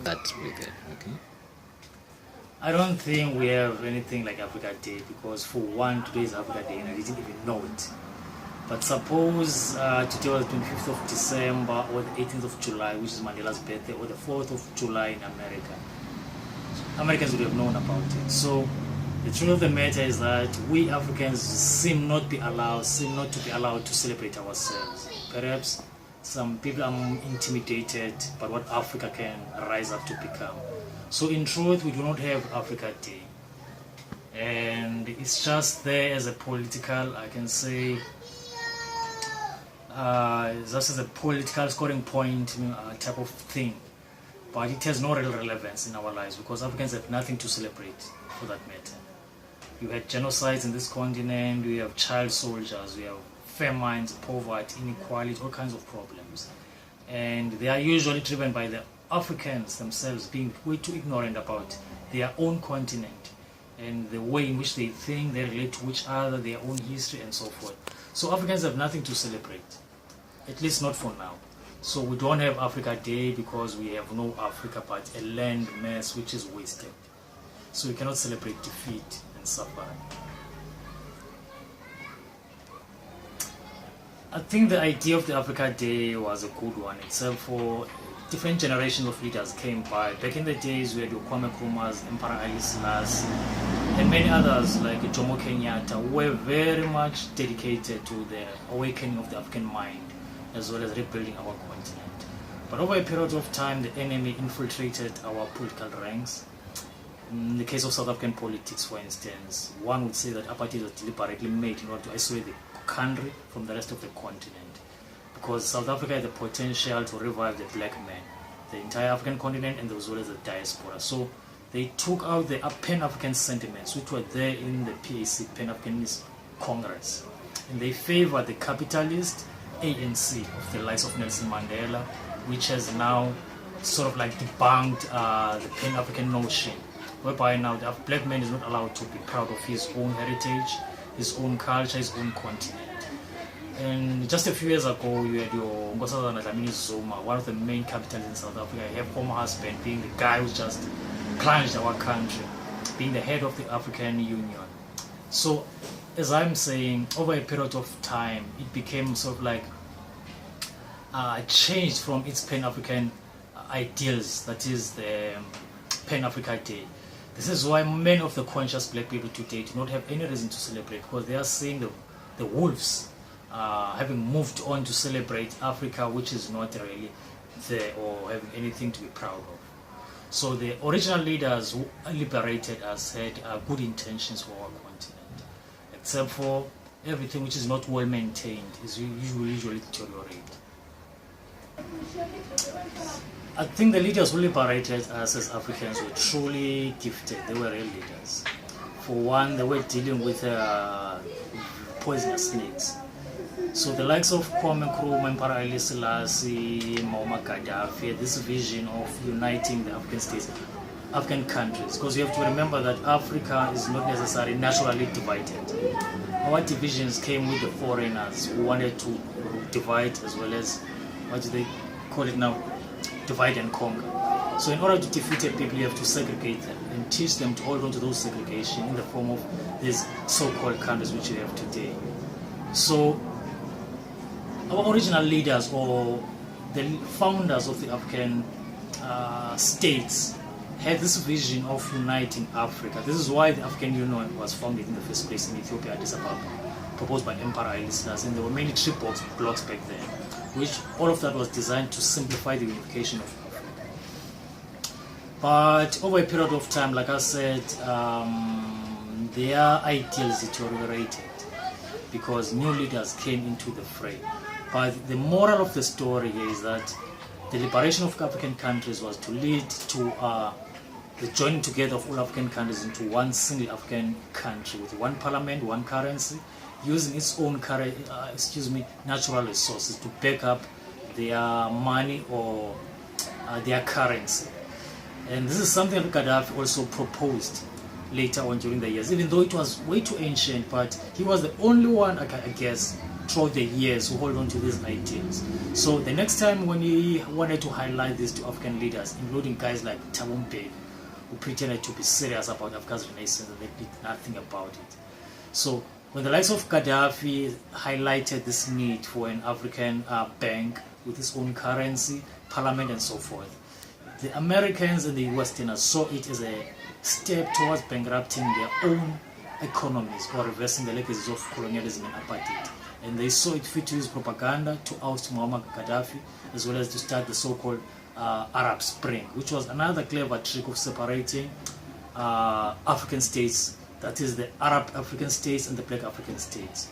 That's really good. Okay. I don't think we have anything like Africa Day because for one, today is Africa Day and I didn't even know it. But suppose today was 25th of December or the 18th of July, which is Mandela's birthday, or the 4th of July in America. Americans would have known about it. So the truth of the matter is that we Africans seem not to be allowed to celebrate ourselves. Perhaps some people are intimidated by what Africa can rise up to become. So in truth, we do not have Africa Day. And it's just there as a political, I can say, just as a political scoring point type of thing. But it has no real relevance in our lives because Africans have nothing to celebrate for that matter. You had genocides in this continent, we have child soldiers, we have famines, poverty, inequality, all kinds of problems. And they are usually driven by the Africans themselves being way too ignorant about their own continent and the way in which they think, they relate to each other, their own history and so forth. So Africans have nothing to celebrate, at least not for now. So we don't have Africa Day because we have no Africa but a land mass which is wasted. So we cannot celebrate defeat and suffering. I think the idea of the Africa Day was a good one, except for different generations of leaders came by. Back in the days we had your Kwame Nkrumahs, Emperor Haile Selassie, and many others like Jomo Kenyatta were very much dedicated to the awakening of the African mind as well as rebuilding our continent. But over a period of time, the enemy infiltrated our political ranks. In the case of South African politics, for instance, one would say that apartheid was deliberately made in order to isolate the country from the rest of the continent, because South Africa had the potential to revive the black man, the entire African continent, and as well as the diaspora. So they took out the Pan-African sentiments which were there in the PAC, Pan-Africanist Congress, and they favored the capitalist ANC of the likes of Nelson Mandela, which has now sort of like debunked the Pan-African notion, whereby now the black man is not allowed to be proud of his own heritage, his own culture, his own continent. And just a few years ago, you had your Nkosazana Dlamini Zuma, one of the main capitals in South Africa, her former husband being the guy who just plunged our country, being the head of the African Union. So, as I'm saying, over a period of time, it became sort of like changed from its Pan-African ideals, that is the Pan-Africa Day. This is why many of the conscious black people today do not have any reason to celebrate, because they are seeing the wolves having moved on to celebrate Africa, which is not really there or having anything to be proud of. So the original leaders who liberated us had good intentions for our continent, except for everything which is not well maintained is usually deteriorate. I think the leaders who liberated us as Africans were truly gifted. They were real leaders. For one, they were dealing with poisonous snakes. So the likes of Kwame Nkrumah, Emperor Haile Selassie, Muammar Gaddafi had this vision of uniting the African states, African countries, because you have to remember that Africa is not necessarily naturally divided. Our divisions came with the foreigners who wanted to divide, as well as, what do they call it now, divide and conquer. So in order to defeat a people, you have to segregate them and teach them to hold on to those segregation in the form of these so-called countries which we have today. So our original leaders, or the founders of the African states, had this vision of uniting Africa. This is why the African Union was founded in the first place in Ethiopia, Addis Ababa, proposed by Emperor Haile Selassie, and there were many tree blocks back then, which all of that was designed to simplify the unification of Africa. But over a period of time, like I said, their ideals deteriorated because new leaders came into the fray. But the moral of the story here is that the liberation of African countries was to lead to the joining together of all African countries into one single African country with one parliament, one currency, using its own natural resources to back up their money or their currency. And this is something that Gaddafi also proposed later on during the years, even though it was way too ancient, but he was the only one, I guess, throughout the years who hold on to these ideals. So the next time when he wanted to highlight this to African leaders, including guys like Thabo Mbeki, who pretended to be serious about Africa's renaissance and they did nothing about it. So when the likes of Gaddafi highlighted this need for an African bank with its own currency, parliament and so forth, the Americans and the Westerners saw it as a step towards bankrupting their own economies or reversing the legacies of colonialism and apartheid. And they saw it fit to use propaganda to oust Muammar Gaddafi, as well as to start the so-called Arab Spring, which was another clever trick of separating African states, that is the Arab African states and the Black African states.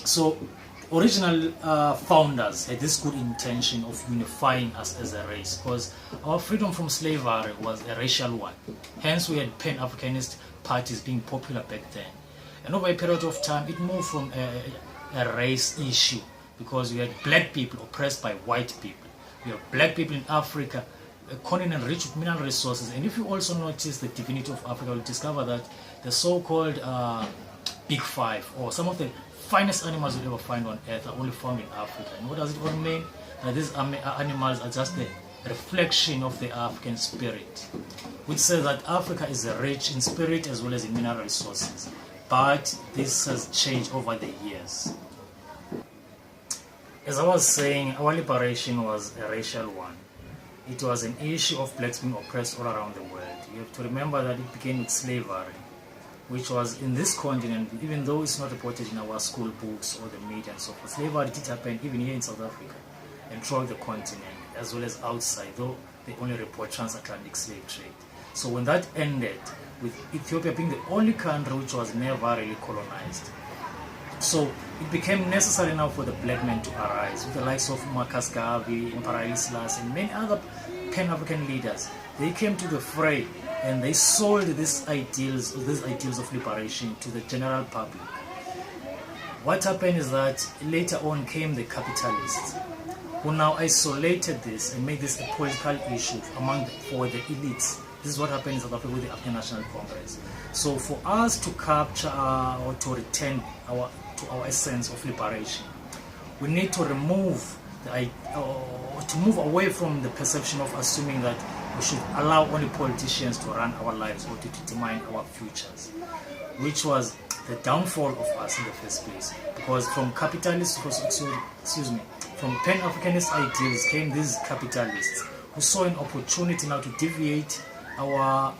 So original founders had this good intention of unifying us as a race, because our freedom from slavery was a racial one. Hence we had Pan-Africanist parties being popular back then. And over a period of time it moved from a race issue, because we had black people oppressed by white people. We have black people in Africa, a continent rich with mineral resources. And if you also notice the divinity of Africa, you'll discover that the so-called Big Five, or some of the finest animals you'll ever find on earth, are only found in Africa. And what does it all mean? That these animals are just the reflection of the African spirit, which says that Africa is rich in spirit as well as in mineral resources. But this has changed over the years. As I was saying, our liberation was a racial one. It was an issue of blacks being oppressed all around the world. You have to remember that it began with slavery, which was in this continent, even though it's not reported in our school books or the media and so forth. Slavery did happen even here in South Africa and throughout the continent, as well as outside, though they only report transatlantic slave trade. So when that ended, with Ethiopia being the only country which was never really colonized, so it became necessary now for the black men to arise, with the likes of Marcus Garvey, Emperor Haile Selassie, and many other Pan-African leaders. They came to the fray and they sold these ideals of liberation to the general public. What happened is that later on came the capitalists, who now isolated this and made this a political issue for the elites. This is what happened in South Africa with the African National Congress. So for us to capture or to return to our essence of liberation, we need to remove to move away from the perception of assuming that we should allow only politicians to run our lives or to determine our futures, which was the downfall of us in the first place. Because from capitalists, from Pan-Africanist ideals came these capitalists who saw an opportunity now to deviate our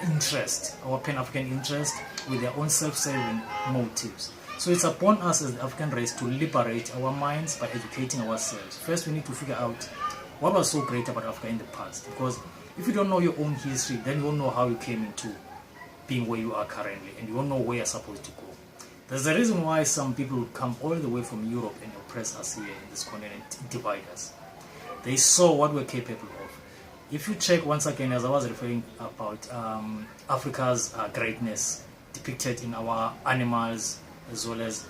interest, our Pan-African interest, with their own self-serving motives. So it's upon us as the African race to liberate our minds by educating ourselves. First, we need to figure out what was so great about Africa in the past. Because if you don't know your own history, then you won't know how you came into being where you are currently, and you won't know where you're supposed to go. There's a reason why some people would come all the way from Europe and oppress us here in this continent, divide us. They saw what we're capable of. If you check once again, as I was referring about Africa's greatness depicted in our animals as well as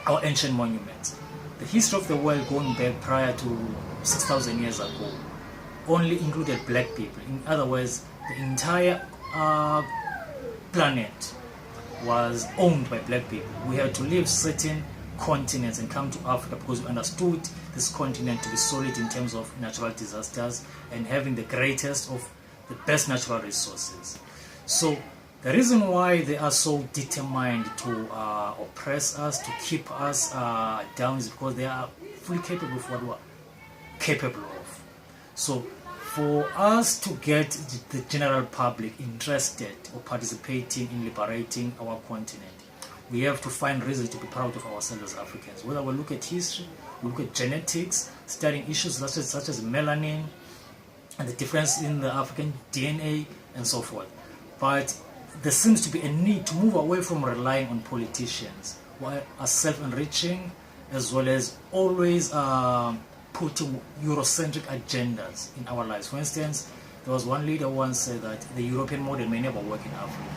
our ancient monuments, the history of the world going back prior to 6,000 years ago only included black people. In other words, the entire planet was owned by black people. We had to leave certain continents and come to Africa because we understood this continent to be solid in terms of natural disasters and having the greatest of the best natural resources. So the reason why they are so determined to oppress us, to keep us down, is because they are fully capable of what we are capable of. So for us to get the general public interested or participating in liberating our continent, we have to find reasons to be proud of ourselves as Africans. Whether we look at history, we look at genetics, studying issues such as melanin and the difference in the African DNA and so forth. But there seems to be a need to move away from relying on politicians who are self-enriching, as well as always putting Eurocentric agendas in our lives. For instance, there was one leader who once said that the European model may never work in Africa.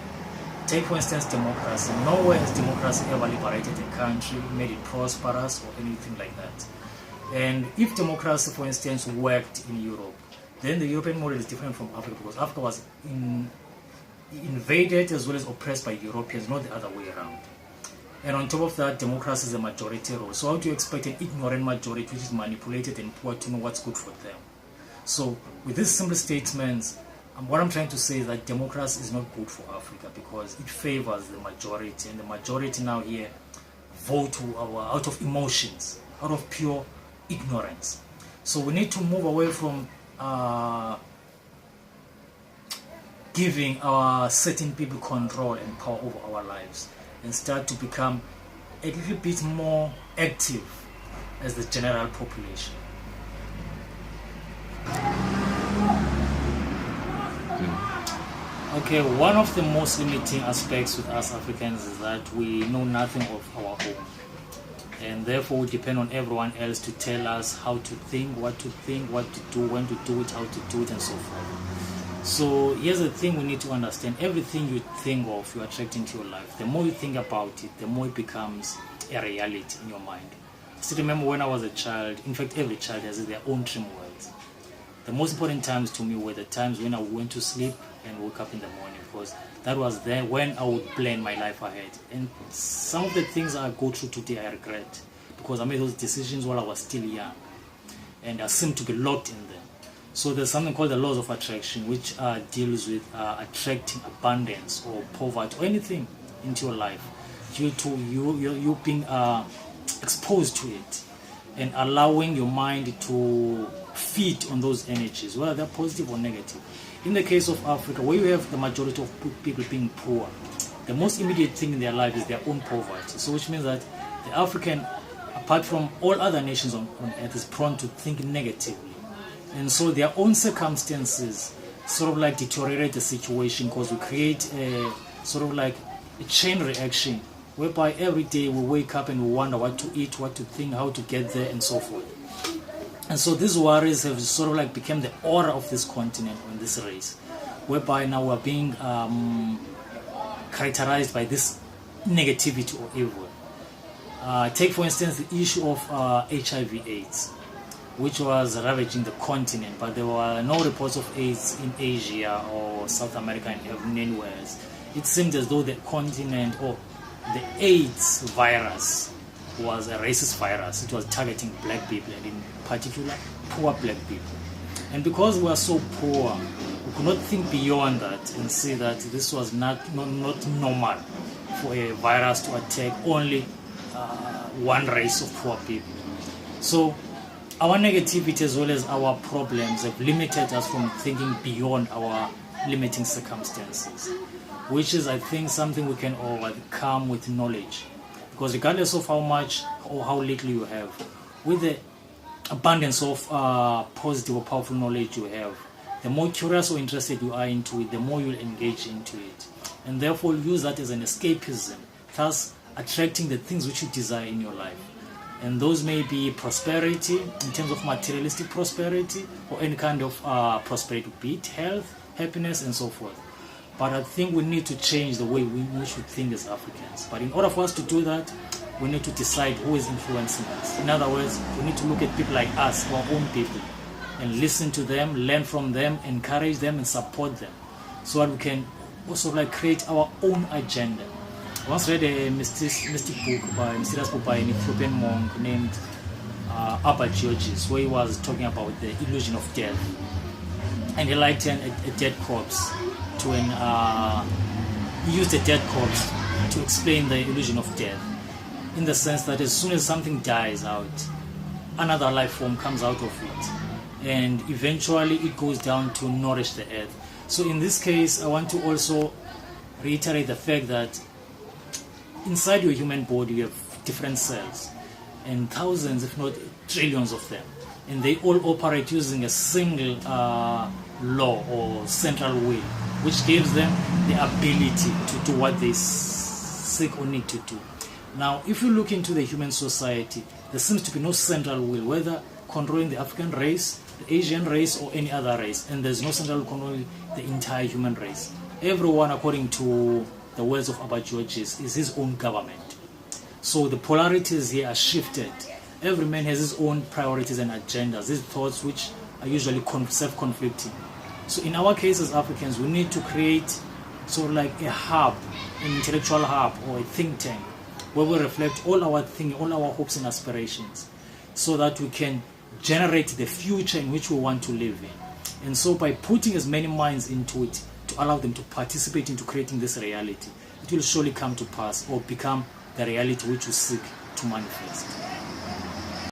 Take, for instance, democracy. Nowhere has democracy ever liberated a country, made it prosperous, or anything like that. And if democracy, for instance, worked in Europe, then the European model is different from Africa, because Africa was invaded as well as oppressed by Europeans, not the other way around. And on top of that, democracy is a majority rule. So how do you expect an ignorant majority which is manipulated and poor to know what's good for them? So with these simple statements, what I'm trying to say is that democracy is not good for Africa because it favors the majority, and the majority now here vote out of emotions, out of pure ignorance. So we need to move away from giving our certain people control and power over our lives and start to become a little bit more active as the general population. Okay, one of the most limiting aspects with us Africans is that we know nothing of our own, and therefore we depend on everyone else to tell us how to think, what to do, when to do it, how to do it, and so forth. So here's the thing we need to understand: everything you think of, you attract into your life. The more you think about it, the more it becomes a reality in your mind. I still remember when I was a child, in fact every child has their own dream worlds. The most important times to me were the times when I went to sleep and woke up in the morning, because that was then when I would plan my life ahead. And some of the things I go through today I regret, because I made those decisions while I was still young and I seem to be locked in them. So there's something called the laws of attraction, which deals with attracting abundance or poverty or anything into your life due to you being exposed to it and allowing your mind to feed on those energies, whether they're positive or negative. In the case of Africa, where you have the majority of people being poor, the most immediate thing in their life is their own poverty. So which means that the African, apart from all other nations on earth, is prone to think negatively. And so their own circumstances sort of like deteriorate the situation, because we create a sort of like a chain reaction whereby every day we wake up and we wonder what to eat, what to think, how to get there, and so forth. And so these worries have sort of like become the aura of this continent, on this race, whereby now we're being characterized by this negativity or evil. Take for instance the issue of HIV/AIDS, which was ravaging the continent, but there were no reports of AIDS in Asia or South America and anywhere else. It seemed as though the continent, or the AIDS virus, was a racist virus. It was targeting black people, and in particular poor black people. And because we are so poor, we could not think beyond that and see that this was not normal for a virus to attack only one race of poor people. So our negativity as well as our problems have limited us from thinking beyond our limiting circumstances, which is, I think, something we can overcome with knowledge. Because regardless of how much or how little you have, with the abundance of positive or powerful knowledge you have, the more curious or interested you are into it, the more you'll engage into it. And therefore use that as an escapism, thus attracting the things which you desire in your life. And those may be prosperity, in terms of materialistic prosperity, or any kind of prosperity, be it health, happiness, and so forth. But I think we need to change the way we should think as Africans. But in order for us to do that, we need to decide who is influencing us. In other words, we need to look at people like us, our own people, and listen to them, learn from them, encourage them, and support them, so that we can also like create our own agenda. I once read a mysterious book by an Ethiopian monk named Abba Georges, where he was talking about the illusion of death. And he likened a dead corpse to he used a dead corpse to explain the illusion of death, in the sense that as soon as something dies out, another life form comes out of it, and eventually it goes down to nourish the earth. So in this case, I want to also reiterate the fact that inside your human body you have different cells, and thousands if not trillions of them, and they all operate using a single law or central will, which gives them the ability to do what they seek or need to do. Now if you look into the human society, there seems to be no central will, whether controlling the African race, the Asian race, or any other race, and there's no central will controlling the entire human race. Everyone, according to the words of Abba Georges, is his own government. So the polarities here are shifted. Every man has his own priorities and agendas, his thoughts, which are usually self-conflicting. So in our case as Africans, we need to create sort of like a hub, an intellectual hub or a think tank, where we reflect all our thinking, all our hopes and aspirations, so that we can generate the future in which we want to live in. And so by putting as many minds into it, to allow them to participate into creating this reality, it will surely come to pass or become the reality which we seek to manifest.